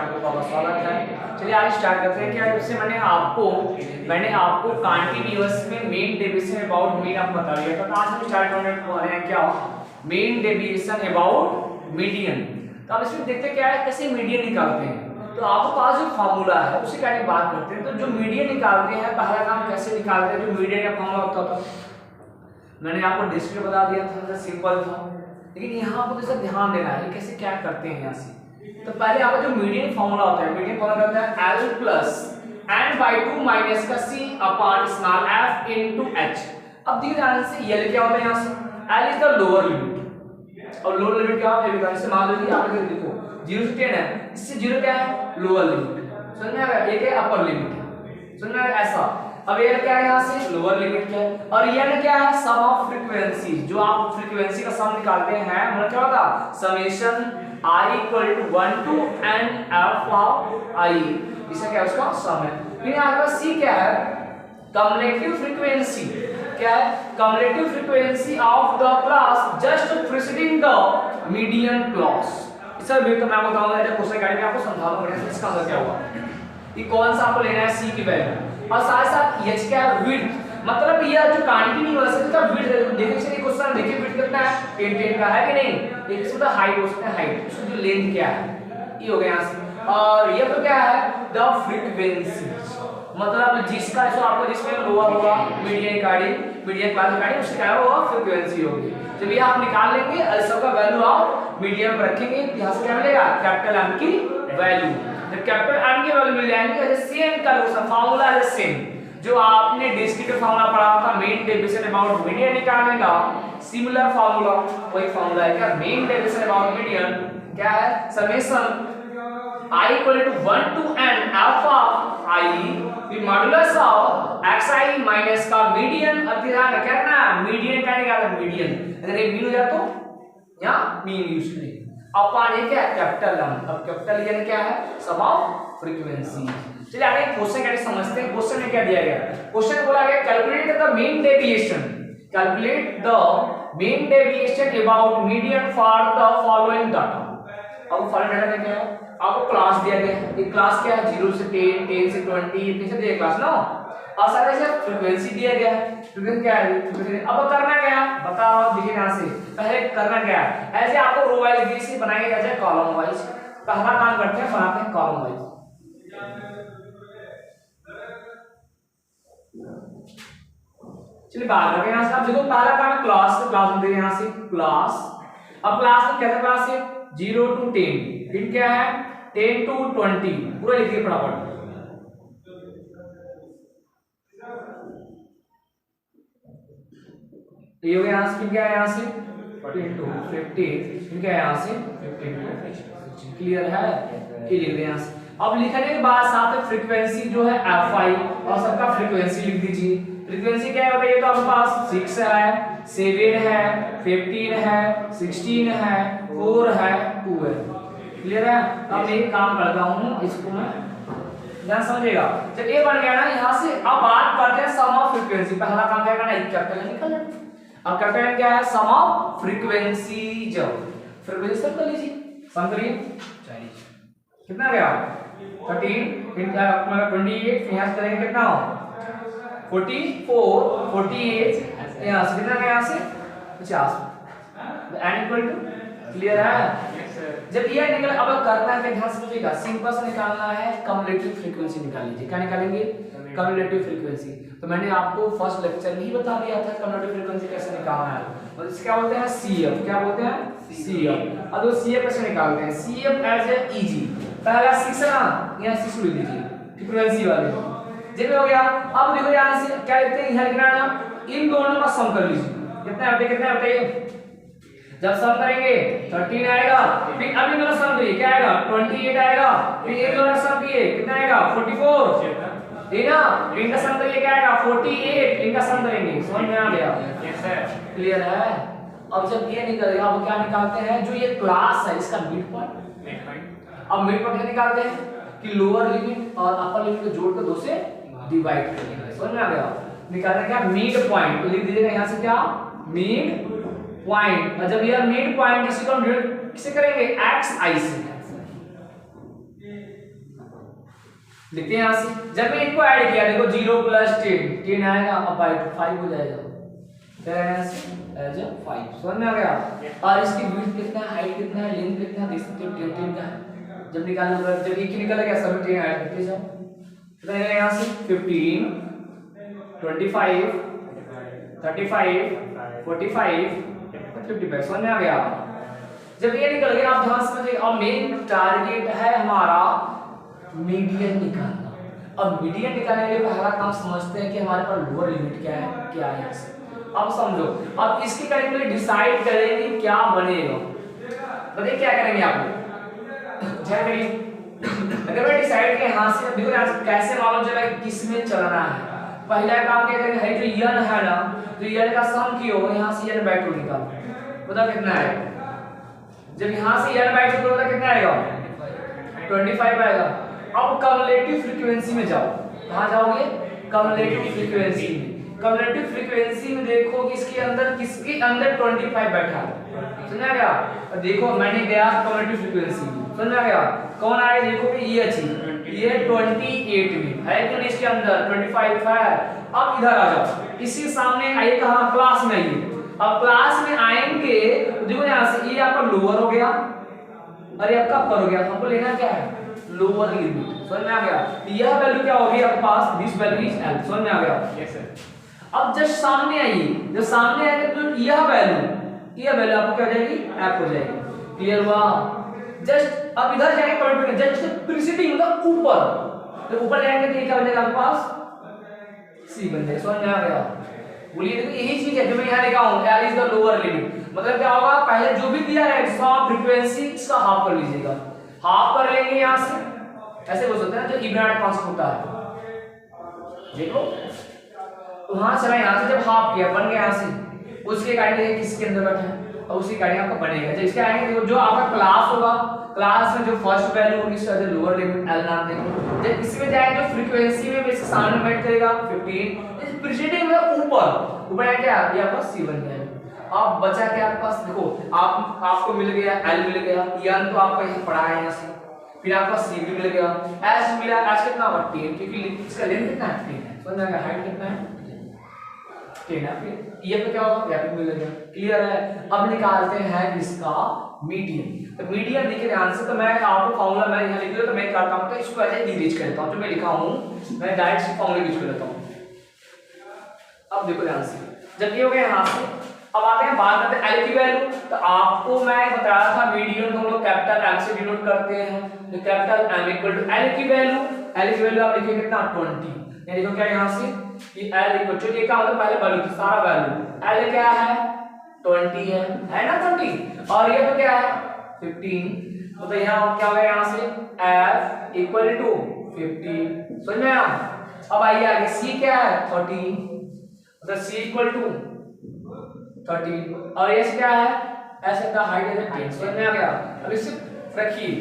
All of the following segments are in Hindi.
पॉइंट का स्वागत है। चलिए आज स्टार्ट करते हैं। क्या जैसे मैंने आपको कॉन्टिन्यूअस में मेन डेविएशन अबाउट मीन आप बता दिया था, तो आज हम स्टार्ट करने वाले हैं क्या मेन डेविएशन अबाउट मीडियन। तो अब इसमें देखते क्या है कैसे मीडियन निकालते हैं। तो आपके पास जो फार्मूला है उसी का बात करते हैं। तो जो मीडियन निकालते हैं पहला काम कैसे निकालते हैं, जो मीडियन का फार्मूला होता था मैंने आपको डिस्क्रिप्ट बता दिया था, सिंपल था। लेकिन यहाँ पर जैसे ध्यान देना है कैसे क्या करते हैं यहाँ से। तो पहले आपका जो मीडियन फार्मूला होता है, मीडियन फार्मूला होता है L प्लस n/2 माइनस का C upon small f into h। अब धीरे ध्यान से L क्या होता है यहाँ से, L is the lower limit और लोअर लिमिट क्या होता है, इससे मान लीजिए आप देखो 0 से 10 है, इससे 0 क्या है लोअर लिमिट, समझ में आ गया। एक है अपर लिमिट, समझ में आ गया ऐसा। अब ये क्या है यहाँ से लोअर लिमिट क्या है, और ये क्या है सम ऑफ फ्रीक्वेंसी। जो आप फ्रीक्वेंसी का सम निकालते हैं मतलब क्या होगा summation I equal to 1 to n f of I, इसका क्या है उसका सम है। फिर यहाँ पर C क्या है कम्युलेटिव फ्रीक्वेंसी, क्या है cumulative frequency of the class just preceding the median class. इसका भी तो मैं बताऊंगा जब क्वेश्चन गाइड में आपको समझाऊंगा बढ़िया से इसका आंसर क्या होगा। ये कौन सा आपको लेना है C की वैल्यू, और साथ साथ H क्या है विड्थ, मतलब ये जो कॉन्टिन्यूअस है इसका विड्थ देखिए। चलिए क्वेश्चन देखिए विड्थ कितना है 10 का है कि नहीं, एक से बड़ा हाइट हो सकता है, हाइट उसकी जो लेंथ क्या है ये हो गया यहाँ से। और ये तो क्या है द फ्रीक्वेंसी, मतलब जिसका जो आपको जिसमें लोअर होगा मीडियन क्लास रिगार्डिंग उसका क्या होगा फ्रीक्वेंसी होगी। जब ये आप निकाल लेंगे और सबका वैल्यू आप मीडियन पर रखेंगे यहाँ से क्या मिलेगा कैपिटल M की वैल्यू। जब कैपिटल M की वैल्यू मिल जाएंगे सेम का फार्मूला है सेम जो आपने डिस्क्रिप्टिव फार्मूला पढ़ा था मेन डेविएशन अबाउट मीडियन निकालने का, सिमिलर फार्मूला वही फार्मूला है क्या मेन डेविएशन अबाउट मीडियन क्या है summation I equal to 1 to n f of I फिर मॉडुलस ऑफ xi माइनस का मीडियन। अब ध्यान रखना क्या ना मीडियन का निकालना मीडियन, अगर ये मीन हो जाए तो यहाँ मीन यूज करेंगे अपॉन ये क्या कैपिटल M। अब कैपिटल यानी क्या है सम ऑफ फ्रीक्वेंसी। चलिए आगे क्वेश्चन कैसे समझते हैं। क्वेश्चन में क्या दिया गया, क्वेश्चन बोला गया calculate the mean deviation, calculate the mean deviation about median for the following data. अब फॉलोइंग डाटा में क्या है आपको क्लास दिया गया है, ये क्लास क्या है 0 से 10 10 से 20 इतने से दिया क्लास ना, और सारे से फ्रीक्वेंसी दिया गया है। फ्रीक्वेंसी क्या है अब करना क्या है बताओ, देखिए यहां से पहले करना क्या है ऐसे आपको रो वाइज बीसी बनाएंगे ऐसे कॉलम वाइज। पहला काम करते हैं बनाते हैं कॉलम वाइज। चलिए बात करते हैं यहां से। आप देखो पहला काम है क्लास में यहां से क्लास। अब क्लास में कैसा क्लास है 0 to 10, फिर क्या है 10 to 20 पूरा लिखिए फटाफट। ये हो गया यहां से, क्या है यहां से 10 to 50, फिर क्या है यहां से 15 to 16। क्लियर है, ये लिख दे यहां से। अब लिखने के बाद साथ में फ्रीक्वेंसी जो है fi और सबका फ्रीक्वेंसी लिख दीजिए। फ्रीक्वेंसी क्या है बताइए, तो आपके पास 6 है 7 है 15 है 16 है 4 है 2 है। क्लियर है। अब एक काम करता हूं इसको मैं ध्यान समझिएगा। जब ये बन गया ना यहां से अब बात करते हैं सम ऑफ फ्रीक्वेंसी। पहला काम क्या करना है कैपिटल निकल जाए। अब कैपिटल क्या है सम ऑफ फ्रीक्वेंसी, जब फ्रीक्वेंसी सब कर लीजिए सम करिए कितना गया 13 इनका अपना 28 यहां से करेंगे कितना 44 48 यहां से कितना गया यहां से 50 n इक्वल टू। क्लियर है। जब ये निकल अब करना है ध्यान समझिएगा सिंपल से निकालना है कम्युलेटिव फ्रीक्वेंसी निकाल लीजिए। क्या निकालेंगे कम्युलेटिव फ्रीक्वेंसी। तो मैंने आपको फर्स्ट लेक्चर में ही बता दिया था कम्युलेटिव फ्रीक्वेंसी कैसे निकालना है, और इसको क्या बोलते हैं CF। क्या बोलते हैं CF। अब तो CF कैसे निकालते हैं CF एज ए इजी। पहला 6 है ना यहां 6 लिख दीजिए फ्रीक्वेंसी वाले। जब हो गया अब देखो यहां से क्या लिखते हैं यहां लिखना है इन दोनों का सम कर लीजिए। कितना बताइए जब सम करेंगे 13 आएगा, फिर अभी दोनों सम करिए क्या आएगा 28 आएगा, फिर एक दोनों सम किए कितना आएगा 44 ठीक ना, इनका सम करिए क्या आएगा 48 इनका सम करेंगे। समझ में आ गया क्लियर है। अब जब ये निकलेगा अब क्या निकालते हैं जो ये क्लास है इसका मिड पॉइंट। अब मिड पॉइंट निकालते हैं कि लोअर लिमिट और अपर लिमिट को जोड़कर 2 से डिवाइड करेंगे। समझ में आ गया। निकालना क्या मिड पॉइंट, तो लिख दीजिएगा यहां से क्या मिड पॉइंट। और जब यह मिड पॉइंट इसी को हम किसे करेंगे xi से लिखते हैं यहाँ से। जब मैं इनको ऐड किया देखो 0 प्लस 10 आएगा, अब 5 हो जाएगा, क्या यहाँ से एज 5। समझ में आ गया। और इसकी विड्थ कितना है, हाइट कितना है, लेंथ कितना है, देख सकते हो 10 का है। जब निकालना जब एक ही निकल गया सब 10 ऐड करते जाओ, कितना है यहाँ से 15 25 35 45 55। समझ में आ गया। जब ये निकल गया आप ध्यान से समझिए। अब मेन टारगेट है हमारा मीडियन निकालना। अब मीडियन निकालने के लिए पहला काम समझते हैं कि हमारे पास लोअर लिमिट क्या है, क्या है यहाँ से। अब समझो, अब इसके करने के लिए डिसाइड करेंगे क्या बनेगा। बताइए क्या करेंगे आप लोग। अगर मैं डिसाइड किया यहाँ से, देखो यहाँ से कैसे मालूम चला किस में चलना है। पहला काम क्या करेंगे, है जो यन है ना, तो यन का सम की हो, यहाँ से यन बाई 2 निकालो, बताओ कितना है। जब यहाँ से यन बाई 2 करोगे कितना आएगा 25 आएगा। अब कम्युलेटिव फ्रीक्वेंसी में जाओ, कहाँ जाओगे, कम्युलेटिव फ्रीक्वेंसी में। कम्युलेटिव फ्रीक्वेंसी में देखो कि इसके अंदर किसके अंदर 25 बैठा है, समझ गया। और देखो मैंने गया कम्युलेटिव फ्रीक्वेंसी, समझ गया कौन आया, देखो कि ये अच्छी ये 28 में है कि नहीं, इसके अंदर 25 है। अब इधर आ जाओ, इसी सामने आइए, कहाँ क्लास में आइए। अब क्लास में आएंगे देखो यहाँ से ये आपका लोअर हो गया और ये आपका अपर हो गया। हमको लेना क्या है, लोअर लिमिट। समझ में आ गया। यह वैल्यू क्या होगी आपके पास, दिस वैल्यू इज एल। समझ में आ गया। Yes sir. अब जस्ट सामने आइए, जब सामने आएंगे तो यह वैल्यू आपको क्या हो जाएगी, एफ हो जाएगी। क्लियर हुआ। जस्ट अब इधर जाएंगे पॉइंट पे, जस्ट प्रीसीडिंग मतलब ऊपर, तो ऊपर जाएंगे तो ये क्या बनेगा आपके पास, सी बन जाएगा। समझ में आ गया। बोलिए देखो यही चीज है जो मैं यहाँ लिखा हूँ, L is the lower limit. मतलब क्या होगा, पहले जो भी दिया है फ्रीक्वेंसी इसका हाफ कर लीजिएगा, हाफ कर लेंगे यहाँ से। ऐसे बोल सकते हैं जो इब्राड कॉन्सेप्ट होता है, देखो तो वहां चला, यहाँ से जब हाफ किया बन गया, यहाँ से उसके गाड़ी किसके अंदर बैठा है और उसी गाड़ी आपका बनेगा। जब इसके आएंगे जो आपका क्लास होगा, क्लास में जो फर्स्ट वैल्यू होगी इसका लोअर लिमिट एल नाम देंगे। जब इसमें जाएंगे तो फ्रीक्वेंसी में इसके सामने बैठ करेगा 15, इस प्रीसीडिंग में ऊपर है क्या, ये आपका सी बन जाएगा। अब बचा क्या आपके पास, देखो आपको मिल गया एल मिल गया, यन तो आपका यहाँ पढ़ा है यहाँ से, फिर आपका सी भी मिल गया, एस मिला, एस कितना होगा 10, क्योंकि इसका लेंथ कितना है 10 है। समझ में, हाइट कितना है 10 है। फिर ये पे क्या होगा, यहाँ पे मिल गया। क्लियर है। अब निकालते हैं इसका मीडियन। तो मीडियन देखिए ध्यान से, तो मैं आपको फार्मूला मैं यहाँ लिख लिया, तो मैं करता हूँ तो इसको ऐसे रीच करता हूँ, जो मैं लिखा हूँ मैं डायरेक्ट फार्मूला यूज कर लेता हूँ। अब देखो ध्यान से, जब ये हो गया यहाँ से, अब आते हैं बात करते हैं एल की वैल्यू। तो आपको मैं बताया था मीडियन को हम लोग कैपिटल एम से डिनोट करते हैं, तो capital M equal to L की वैल्यू आप लिखिए कितना 20। ये देखो क्या यहाँ से कि एल इक्वल टू, ये क्या होता है पहले वैल्यू थी, सारा वैल्यू एल क्या है 20 है ना 20, और ये तो क्या है 15। तो यहाँ क्या होगा, यहाँ से एफ इक्वल टू 15। समझ में आया। अब आइए आगे, सी क्या है 30, मतलब सी इक्वल टू 30, और एस क्या है, एस का हाइट है 10। समझ में आ गया। अब इसे रखिए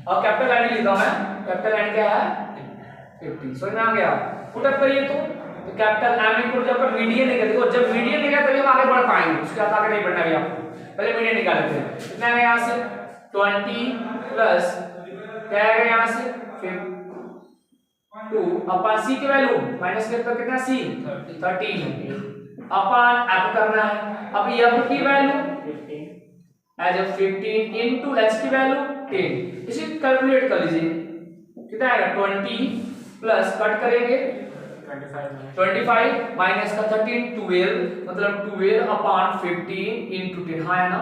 और कैपिटल एन लिखता हूं मैं, कैपिटल एन क्या है 50। समझ में आ गया। पुट अप करिए तो कैपिटल एम इक्वल जब मीडियन निकले, देखो जब मीडियन निकले तभी हम आगे बढ़ पाएंगे, उसके बाद आगे नहीं बढ़ना भी आपको। पहले मीडियन निकाल लेते हैं। कितना है यहाँ से 20 प्लस क्या है यहाँ से 2 अपन सी की वैल्यू माइनस करते तो कितना सी 13 अपन एफ करना है। अब एफ की वैल्यू एज 15 इनटू एच की वैल्यू 10, इसे कैलकुलेट कर लीजिए कितना आएगा 20 प्लस कट करेंगे 25 माइनस का 13 12, मतलब 12 अपॉन 15 इनटू 10। हाँ है ना,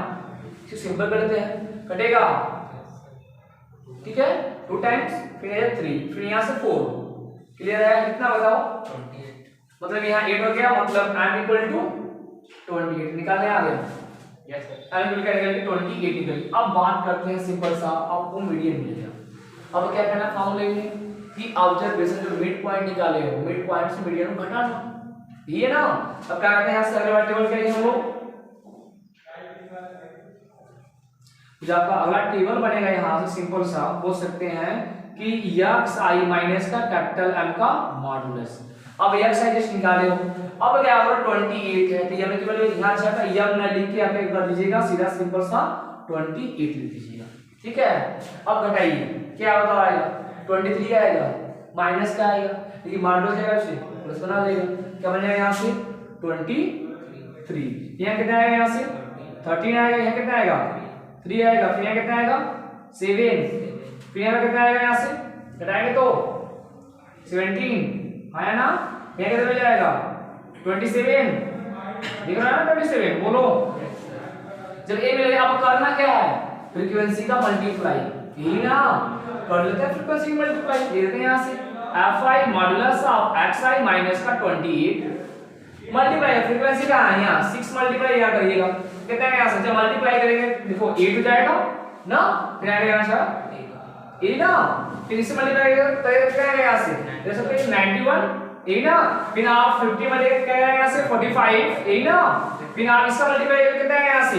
इसे सिंपल करते हैं, कटेगा ठीक है 2 टाइम्स, फिर 3, फिर यहाँ से 4। क्लियर है। कितना बताओ 28, मतलब यहाँ 8 हो गया, मतलब m इक्वल टू 28 निकालने आ गया। यस सर, m इक्वल क्या निकल 28 निकल। अब बात करते हैं सिंपल सा, आपको मीडियन मिल गया। अब क्या करना है फार्मूले में कि ऑब्जर्वेशन जो मिड पॉइंट निकाले हो, मिड पॉइंट से मीडियन को घटाना, ये ना। अब क्या करते हैं, यहाँ से अगला टेबल करेंगे हम लोग। जो आपका अगला टेबल बनेगा यहाँ से सिंपल सा बोल सकते हैं कि xi माइनस का कैपिटल M का मॉडुलस। अब xi जस्ट निकाले हो, अब क्या होगा 28 है, तो यहां की वैल्यू यहां से आपका m ना लिख के आप एक कर दीजिएगा, सीधा सिंपल सा 28 लिख दीजिएगा। ठीक है। अब घटाइए क्या होता आएगा 23 आएगा, माइनस का आएगा, लेकिन मॉडुलस जाएगा उसे प्लस बना देगा, क्या बन जाएगा यहाँ से 23, यहाँ कितना आएगा, यहाँ से 13 आएगा, यहाँ कितना आएगा 3 आएगा, फिर यहाँ कितना आएगा 7, फिर यहाँ कितना आएगा, यहाँ से घटाएंगे तो 17 आया ना, यहाँ कितना मिल जाएगा 27, दिख रहा है ना 27, बोलो। जब ए मिल गया, अब करना क्या है, फ्रीक्वेंसी का मल्टीप्लाई, यही ना कर लेते हैं, फ्रीक्वेंसी मल्टीप्लाई दे देते हैं यहाँ से fi modulus of xi minus का 28 मल्टीप्लाई फ्रीक्वेंसी का है यहाँ 6 मल्टीप्लाई यहाँ करिएगा, कितना है यहाँ से, जब मल्टीप्लाई करेंगे देखो 8 हो जाएगा ना, फिर आएगा यहाँ से ए ना, फिर इससे मल्टीप्लाई करेंगे कितना आएगा यहाँ से, देख सकते हैं 91 ए ना, फिर आप 50 मल्टीप्लाई करेंगे यहाँ से 45 ए ना, फिर आप इसका मल्टीप्लाई करेंगे कितना आएगा यहाँ से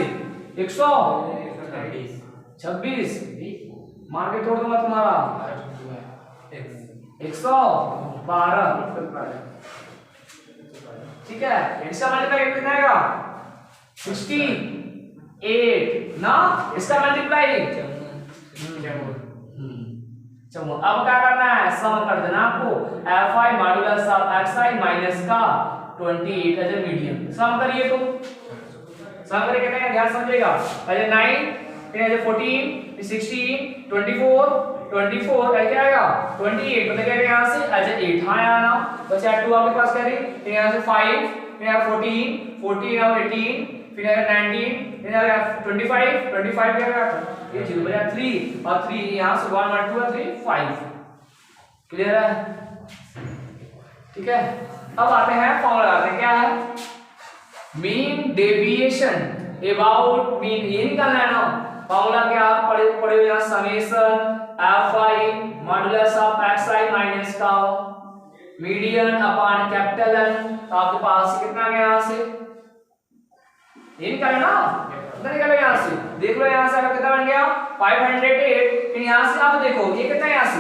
126 मार के तोड़ दूंगा तुम्हारा 112, ठीक है, इसका मल्टीप्लाई कितना आएगा 68 ना, इसका मल्टीप्लाई चलो अब क्या करना है, सम कर देना आपको fi modulus of xi minus का 28 एज ए मीडियन, सम करिए तो सम करके कितना है, ध्यान समझिएगा, पहले 9 फिर एज ए 14 फिर 16 24 क्या आएगा 28, मतलब क्या यहाँ से एज ए 8 आया ना, बचा 2 आपके पास क्या रही, फिर यहाँ से 5 फिर यहाँ 14 यहाँ 18 फिर यहाँ 19 फिर यहाँ 25 क्या आएगा, ये 0 बचा 3 और 3 यहाँ से 1 1 2 3 5, क्लियर है, ठीक है। अब आते हैं फॉर्मूला लगाते हैं, क्या है मीन डेविएशन अबाउट मीन, ये निकालना है ना, फॉर्मूला क्या पढ़े हुए यहाँ summation fi modulus of xi minus का मीडियन अपॉन कैपिटल N, तो आपके पास कितना गया यहाँ से, ये निकाले ना, कितना निकाले यहाँ से, देख लो यहाँ से आपका कितना बन गया 508, फिर यहाँ से आप देखो ये कितना है यहाँ से,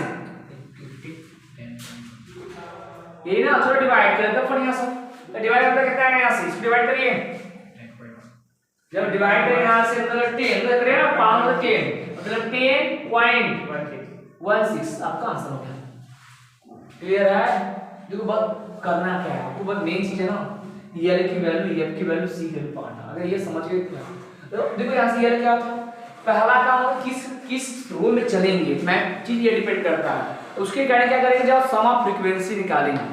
ये ना थोड़ा डिवाइड कर दो, फिर यहाँ से तो डिवाइड करके कितना है यहाँ से, इसको डिवाइड करिए, जब डिवाइड करें यहाँ से मतलब 10 मतलब करें ना 5 10 मतलब 10.16 आपका आंसर हो गया, क्लियर है। देखो बात करना क्या है आपको, बस मेन चीज है ना यल की वैल्यू f की वैल्यू c की वैल्यू पाना, अगर ये समझ गए तो देखो यहाँ से यल क्या था, पहला काम किस रो में चलेंगे, मैं चीज ये डिपेंड करता है, तो उसके कारण क्या करेंगे, जब सम ऑफ फ्रीक्वेंसी निकालेंगे,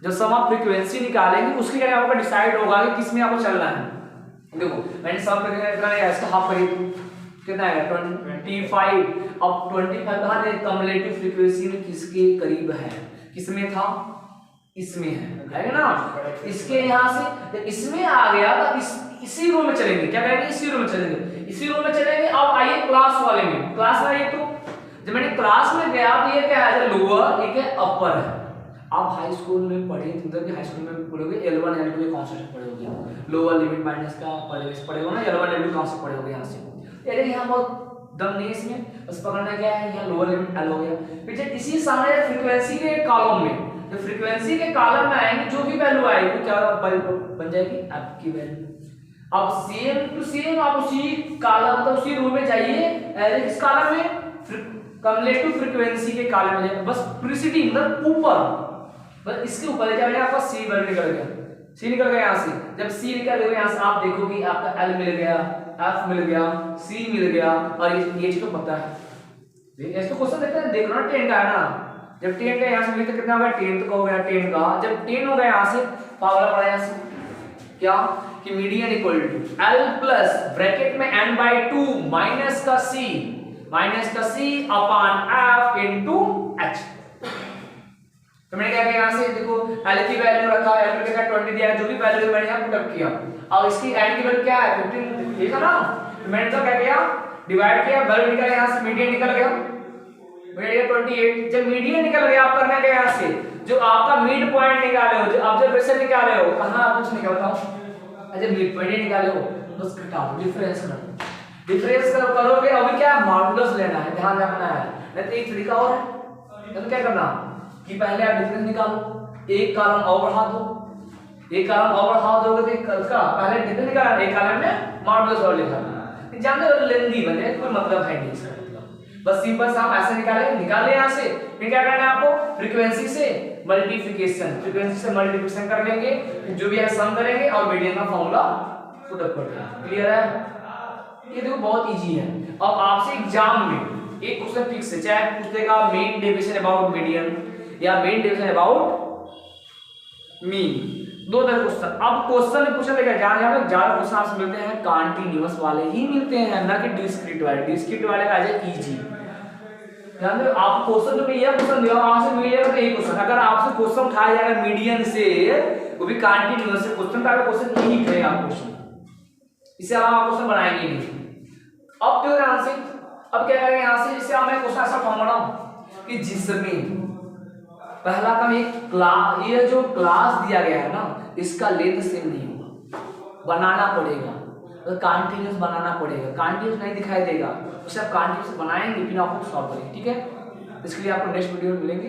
जब सम ऑफ फ्रीक्वेंसी निकालेंगे उसके कारण आपका डिसाइड होगा कि किस में आपको चलना है। देखो मैंने सब कितना है, इसका हाफ करिए कितना है 25, अब 25 कहां है, कम्युलेटिव फ्रीक्वेंसी में किसके करीब है, किसमें था, इसमें है ना, इसके यहाँ से इसमें आ गया तो इसी रो में चलेंगे, क्या करेंगे इसी रो में चलेंगे, इसी रो में चलेंगे। अब आइए क्लास वाले में, क्लास में आइए, तो जब मैंने क्लास में गया तो ये क्या है, लोअर एक है अपर है, आप हाई स्कूल में पढ़े मतलब कि हाई स्कूल में पढ़ोगे L1 L2 के कॉन्सेप्ट पढ़ोगे, लोअर लिमिट माइनस का पढ़ेगा ना, L1 L2 कॉन्सेप्ट पढ़ोगे यहाँ से, अरे यहाँ बहुत दम नहीं इसमें, बस पकड़ना क्या है, यहाँ लोअर लिमिट L हो गया, फिर जब इसी सामने फ्रीक्वेंसी के कॉलम में, तो फ्रीक्वेंसी के कॉलम में आएंगे जो भी वैल्यू आएगी क्या बन जाएगी आपकी वैल्यू, अब सेम टू सेम आप उसी कॉलम मतलब उसी रो में जाइए, इस कॉलम में कम्युलेटिव फ्रीक्वेंसी के कॉलम में, बस प्रीसीडिंग मतलब ऊपर, बस इसके ऊपर क्या बनेगा आपका सी वैल्यू निकल गया, सी निकल गया यहाँ से, जब सी निकल गया यहाँ से आप देखोगे आपका एल मिल गया, एफ मिल गया, सी मिल गया, और ये चीज तो पता है, इसको क्वेश्चन देखते हैं, देख लो ना 10 का है ना, जब 10 का यहाँ से मिले तो कितना हो गया 10 का हो गया, 10 का जब 10 हो गया यहाँ से फार्मूला पड़ा यहाँ से क्या कि median equal to L plus bracket में n/2 माइनस का c upon F into H, तो मैंने क्या किया यहाँ से देखो L की वैल्यू रखा, L का 20 दिया है, जो भी वैल्यू मैंने यहाँ पुट अप किया, और इसकी N की वैल्यू क्या है 15, ठीक है ना, तो मैंने तो क्या किया डिवाइड किया, वैल्यू निकल यहाँ से मीडियन निकल गया, मीडियन 28, जब मीडियन निकल गया आप करना क्या यहाँ से, जो आपका मिड पॉइंट निकाले हो, जो ऑब्जर्वेशन निकाले हो, कहाँ आप कुछ निकालता हूँ, अच्छा मिड पॉइंट निकाले हो, बस घटा दो, डिफरेंस करोगे, अभी क्या मॉडुलस लेना है, ध्यान रखना है, नहीं तो एक तरीका और है, तो क्या करना कि पहले आप डिफरेंस निकालो, एक कॉलम और बढ़ा दो, एक कॉलम और बढ़ा दोगे तो इसका पहले डिफरेंस निकालना, एक कॉलम में मॉडुलस और लिखा, जानते हो लेंदी बने, कोई मतलब है नहीं इसका मतलब, बस सिंपल सा हम ऐसे निकाले यहाँ से। फिर क्या करना है आपको, फ्रीक्वेंसी से मल्टीप्लिकेशन कर लेंगे, जो भी है सम करेंगे और मीडियन का फॉर्मूला पुट अप कर देंगे। क्लियर है? ये देखो बहुत इजी है। अब आपसे एग्जाम में एक क्वेश्चन फिक्स है, चाहे पूछ देगा मेन डेविएशन अबाउट मीडियन या मेन डेविएशन अबाउट मीन, दो तरह क्वेश्चन। अब क्वेश्चन में पूछा देगा ज्यादा क्वेश्चन आपसे मिलते हैं कंटीन्यूअस वाले ही मिलते हैं, ना कि डिस्क्रीट वाले। डिस्क्रीट वाले का आ जाए इजी। ध्यान दो, आप क्वेश्चन तो ये क्वेश्चन दिया वहां से मिलेगा तो एक क्वेश्चन, अगर आपसे क्वेश्चन उठाया जाएगा मीडियन से, वो भी कंटीन्यूअस से, क्वेश्चन का क्वेश्चन यही करेगा क्वेश्चन, इससे अलावा आप क्वेश्चन बनाएंगे नहीं। अब देखो ध्यान से, अब क्या करेंगे यहाँ से, इससे मैं क्वेश्चन ऐसा फॉर्म बनाऊं कि जिसमें पहला काम ये जो क्लास दिया गया है ना, इसका लेंथ सेम नहीं होगा, बनाना पड़ेगा, तो कंटीन्यूअस बनाना पड़ेगा। कंटीन्यूअस नहीं दिखाई देगा, उसे आप कंटीन्यूअस बनाएंगे फिर आपको सॉल्व करेंगे। ठीक है, इसके लिए आपको नेक्स्ट वीडियो में मिलेंगे।